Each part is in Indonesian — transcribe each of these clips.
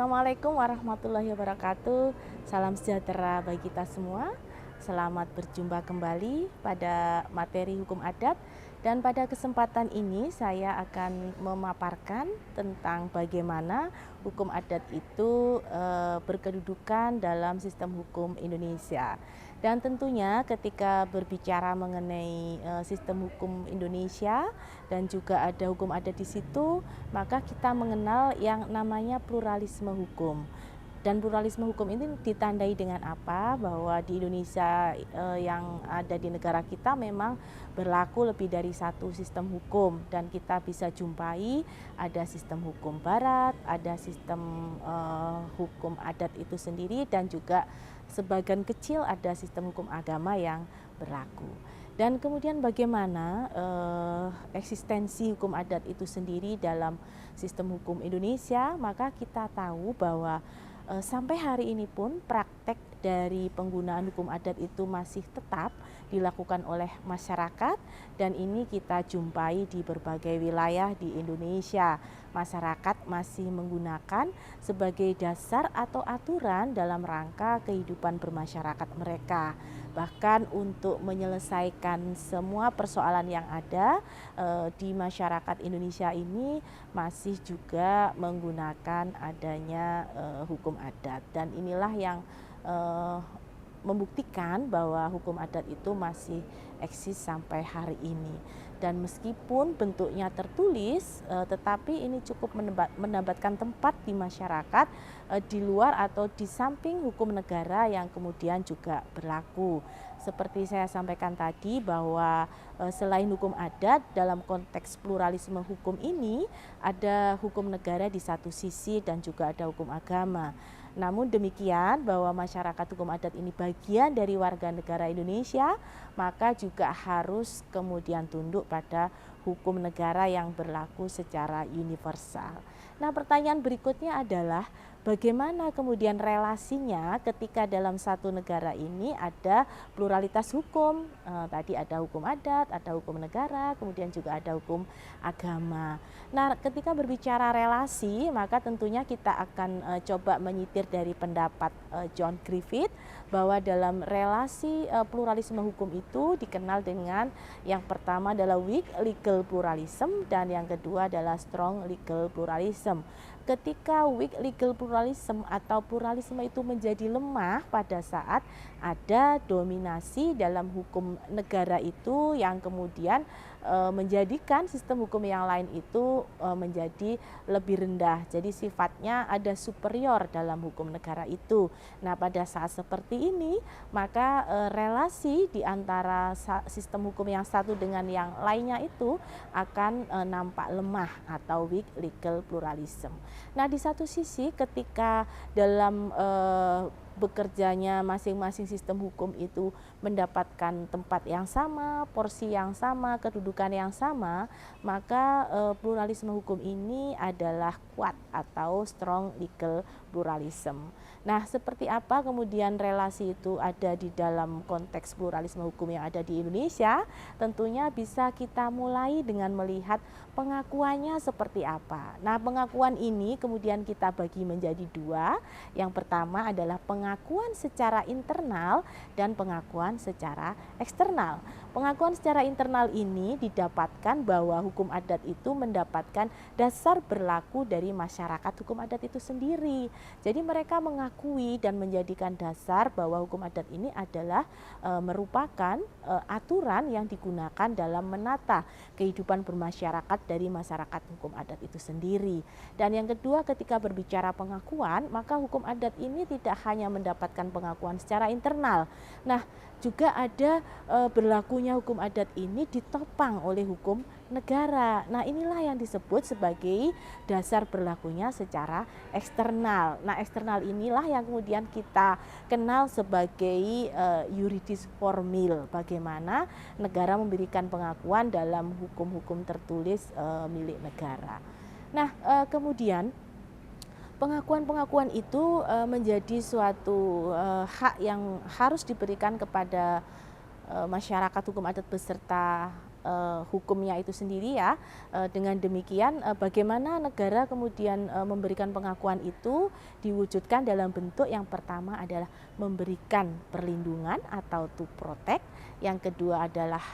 Assalamualaikum warahmatullahi wabarakatuh. Salam sejahtera bagi kita semua. Selamat berjumpa kembali pada materi hukum adat, dan pada kesempatan ini saya akan memaparkan tentang bagaimana hukum adat itu berkedudukan dalam sistem hukum Indonesia. Dan tentunya ketika berbicara mengenai sistem hukum Indonesia dan juga ada hukum adat di situ, maka kita mengenal yang namanya pluralisme hukum. Dan pluralisme hukum ini ditandai dengan apa? Bahwa di Indonesia yang ada di negara kita memang berlaku lebih dari satu sistem hukum, dan kita bisa jumpai ada sistem hukum barat, ada sistem hukum adat itu sendiri, dan juga sebagian kecil ada sistem hukum agama yang berlaku. Dan kemudian bagaimana eksistensi hukum adat itu sendiri dalam sistem hukum Indonesia, maka kita tahu bahwa sampai hari ini pun praktek dari penggunaan hukum adat itu masih tetap dilakukan oleh masyarakat, dan ini kita jumpai di berbagai wilayah di Indonesia. Masyarakat masih menggunakan sebagai dasar atau aturan dalam rangka kehidupan bermasyarakat mereka. Bahkan untuk menyelesaikan semua persoalan yang ada di masyarakat Indonesia ini masih juga menggunakan adanya hukum adat, dan inilah yang membuktikan bahwa hukum adat itu masih eksis sampai hari ini. Dan meskipun bentuknya tertulis, tetapi ini cukup mendapatkan tempat di masyarakat di luar atau di samping hukum negara yang kemudian juga berlaku. Seperti saya sampaikan tadi bahwa selain hukum adat, dalam konteks pluralisme hukum ini ada hukum negara di satu sisi dan juga ada hukum agama. Namun demikian, bahwa masyarakat hukum adat ini bagian dari warga negara Indonesia, maka juga harus kemudian tunduk pada hukum negara yang berlaku secara universal. Nah, pertanyaan berikutnya adalah bagaimana kemudian relasinya ketika dalam satu negara ini ada pluralitas hukum. Tadi ada hukum adat, ada hukum negara, kemudian juga ada hukum agama. Nah, ketika berbicara relasi, maka tentunya kita akan coba menyitir dari pendapat John Griffith, bahwa dalam relasi pluralisme hukum itu dikenal dengan yang pertama adalah weak legal pluralism, dan yang kedua adalah strong legal pluralism. Ketika weak legal pluralism atau pluralisme itu menjadi lemah pada saat ada dominasi dalam hukum negara itu yang kemudian menjadikan sistem hukum yang lain itu menjadi lebih rendah. Jadi sifatnya ada superior dalam hukum negara itu. Nah, pada saat seperti ini, maka relasi di antara sistem hukum yang satu dengan yang lainnya itu akan nampak lemah atau weak legal pluralism. Nah, di satu sisi ketika dalam bekerjanya masing-masing sistem hukum itu mendapatkan tempat yang sama, porsi yang sama, kedudukan yang sama, maka pluralisme hukum ini adalah kuat atau strong legal pluralism. Nah, seperti apa kemudian relasi itu ada di dalam konteks pluralisme hukum yang ada di Indonesia? Tentunya bisa kita mulai dengan melihat pengakuannya seperti apa. Nah, pengakuan ini kemudian kita bagi menjadi dua. Yang pertama adalah pengakuan secara internal dan pengakuan secara eksternal. Pengakuan secara internal ini didapatkan bahwa hukum adat itu mendapatkan dasar berlaku dari masyarakat hukum adat itu sendiri. Jadi mereka mengakui dan menjadikan dasar bahwa hukum adat ini adalah merupakan aturan yang digunakan dalam menata kehidupan bermasyarakat dari masyarakat hukum adat itu sendiri. Dan yang kedua, ketika berbicara pengakuan, maka hukum adat ini tidak hanya mendapatkan pengakuan secara internal. Nah, juga ada berlakunya hukum adat ini ditopang oleh hukum negara. Nah, inilah yang disebut sebagai dasar berlakunya secara eksternal. Nah, eksternal inilah yang kemudian kita kenal sebagai yuridis formil. Bagaimana negara memberikan pengakuan dalam hukum-hukum tertulis milik negara. Nah, kemudian pengakuan-pengakuan itu menjadi suatu hak yang harus diberikan kepada masyarakat hukum adat beserta hukumnya itu sendiri ya. Dengan demikian bagaimana negara kemudian memberikan pengakuan itu diwujudkan dalam bentuk yang pertama adalah memberikan perlindungan atau to protect, yang kedua adalah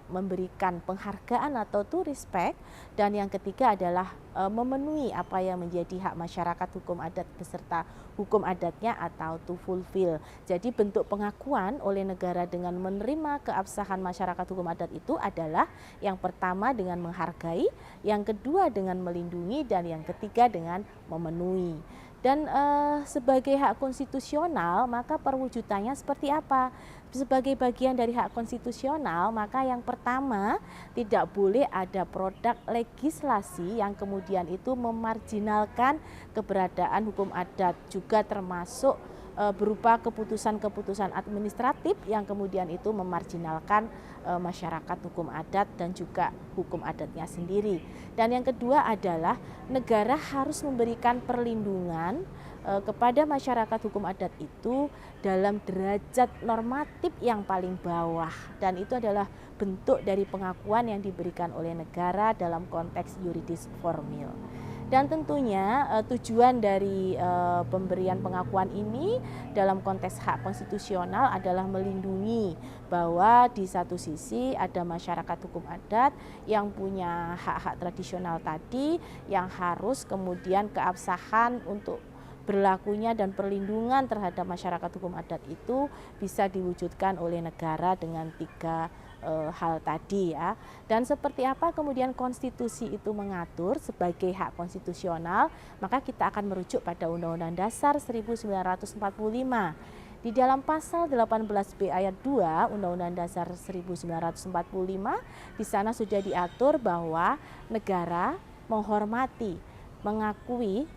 memberikan penghargaan atau to respect, dan yang ketiga adalah memenuhi apa yang menjadi hak masyarakat hukum adat beserta hukum adatnya atau to fulfill. Jadi bentuk pengakuan oleh negara dengan menerima keabsahan masyarakat hukum adat itu adalah yang pertama dengan menghargai, yang kedua dengan melindungi, dan yang ketiga dengan memenuhi. Dan sebagai hak konstitusional maka perwujudannya seperti apa? Sebagai bagian dari hak konstitusional maka yang pertama tidak boleh ada produk legislasi yang kemudian itu memarginalkan keberadaan hukum adat, juga termasuk berupa keputusan-keputusan administratif yang kemudian itu memarginalkan masyarakat hukum adat dan juga hukum adatnya sendiri. Dan yang kedua adalah negara harus memberikan perlindungan kepada masyarakat hukum adat itu dalam derajat normatif yang paling bawah, dan itu adalah bentuk dari pengakuan yang diberikan oleh negara dalam konteks yuridis formil. Dan tentunya tujuan dari pemberian pengakuan ini dalam konteks hak konstitusional adalah melindungi bahwa di satu sisi ada masyarakat hukum adat yang punya hak-hak tradisional tadi yang harus kemudian keabsahan untuk berlakunya dan perlindungan terhadap masyarakat hukum adat itu bisa diwujudkan oleh negara dengan tiga hal tadi ya. Dan seperti apa kemudian konstitusi itu mengatur sebagai hak konstitusional, maka kita akan merujuk pada Undang-Undang Dasar 1945. Di dalam pasal 18B ayat 2 Undang-Undang Dasar 1945 di sana sudah diatur bahwa negara menghormati, mengakui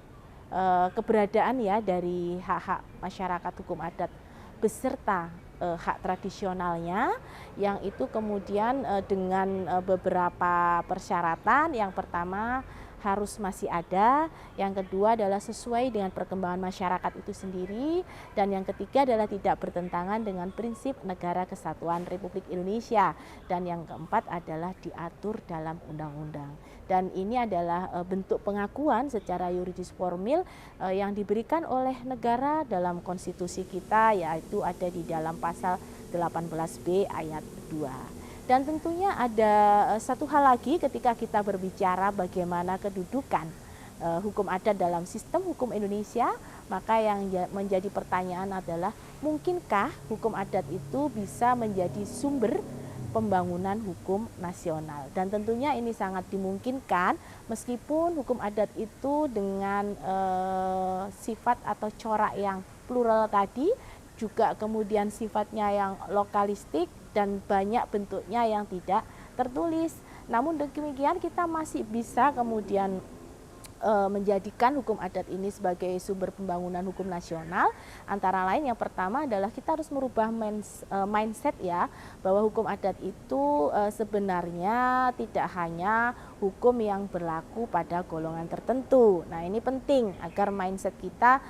keberadaan ya dari hak-hak masyarakat hukum adat beserta hak tradisionalnya, yang itu kemudian dengan beberapa persyaratan. Yang pertama harus masih ada, yang kedua adalah sesuai dengan perkembangan masyarakat itu sendiri, dan yang ketiga adalah tidak bertentangan dengan prinsip Negara Kesatuan Republik Indonesia, dan yang keempat adalah diatur dalam undang-undang. Dan ini adalah bentuk pengakuan secara yuridis formil yang diberikan oleh negara dalam konstitusi kita, yaitu ada di dalam pasal 18B ayat 2. Dan tentunya ada satu hal lagi ketika kita berbicara bagaimana kedudukan hukum adat dalam sistem hukum Indonesia, maka yang menjadi pertanyaan adalah mungkinkah hukum adat itu bisa menjadi sumber pembangunan hukum nasional. Dan tentunya ini sangat dimungkinkan meskipun hukum adat itu dengan sifat atau corak yang plural tadi, juga kemudian sifatnya yang lokalistik dan banyak bentuknya yang tidak tertulis. Namun demikian kita masih bisa kemudian menjadikan hukum adat ini sebagai sumber pembangunan hukum nasional. Antara lain yang pertama adalah kita harus merubah mindset ya, bahwa hukum adat itu sebenarnya tidak hanya hukum yang berlaku pada golongan tertentu. Nah, ini penting agar mindset kita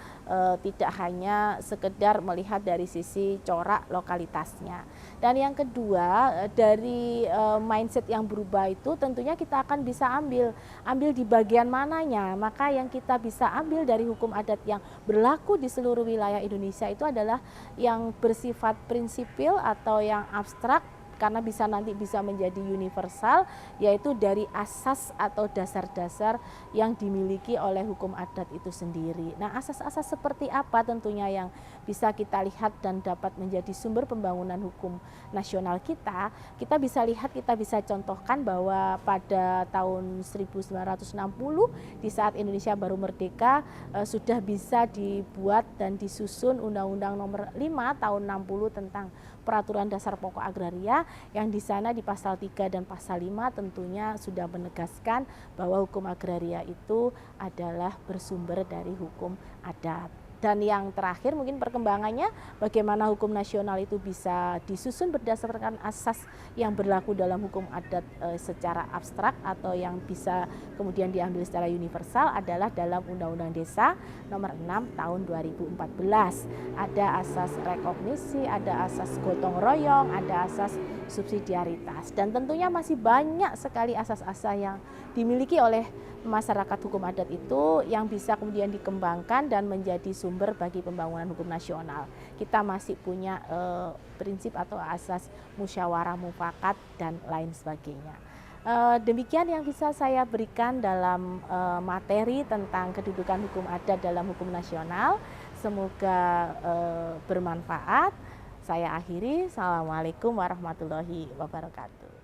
tidak hanya sekedar melihat dari sisi corak lokalitasnya. Dan yang kedua, dari mindset yang berubah itu tentunya kita akan bisa ambil di bagian mananya. Maka yang kita bisa ambil dari hukum adat yang berlaku di seluruh wilayah Indonesia itu adalah yang bersifat prinsipil atau yang abstrak, karena nanti bisa menjadi universal, yaitu dari asas atau dasar-dasar yang dimiliki oleh hukum adat itu sendiri. Nah, asas-asas seperti apa tentunya yang bisa kita lihat dan dapat menjadi sumber pembangunan hukum nasional kita. Kita bisa lihat, kita bisa contohkan bahwa pada tahun 1960 di saat Indonesia baru merdeka sudah bisa dibuat dan disusun Undang-Undang Nomor 5 tahun 60 tentang Peraturan Dasar Pokok Agraria, yang di sana di pasal 3 dan pasal 5 tentunya sudah menegaskan bahwa hukum agraria itu adalah bersumber dari hukum adat. Dan yang terakhir mungkin perkembangannya bagaimana hukum nasional itu bisa disusun berdasarkan asas yang berlaku dalam hukum adat secara abstrak atau yang bisa kemudian diambil secara universal adalah dalam Undang-Undang Desa nomor 6 tahun 2014. Ada asas rekognisi, ada asas gotong royong, ada asas subsidiaritas, dan tentunya masih banyak sekali asas-asas yang dimiliki oleh masyarakat hukum adat itu yang bisa kemudian dikembangkan dan menjadi sumber bagi pembangunan hukum nasional. Kita masih punya prinsip atau asas musyawarah mufakat dan lain sebagainya. Demikian yang bisa saya berikan dalam materi tentang kedudukan hukum adat dalam hukum nasional. Semoga bermanfaat. Saya akhiri. Assalamualaikum warahmatullahi wabarakatuh.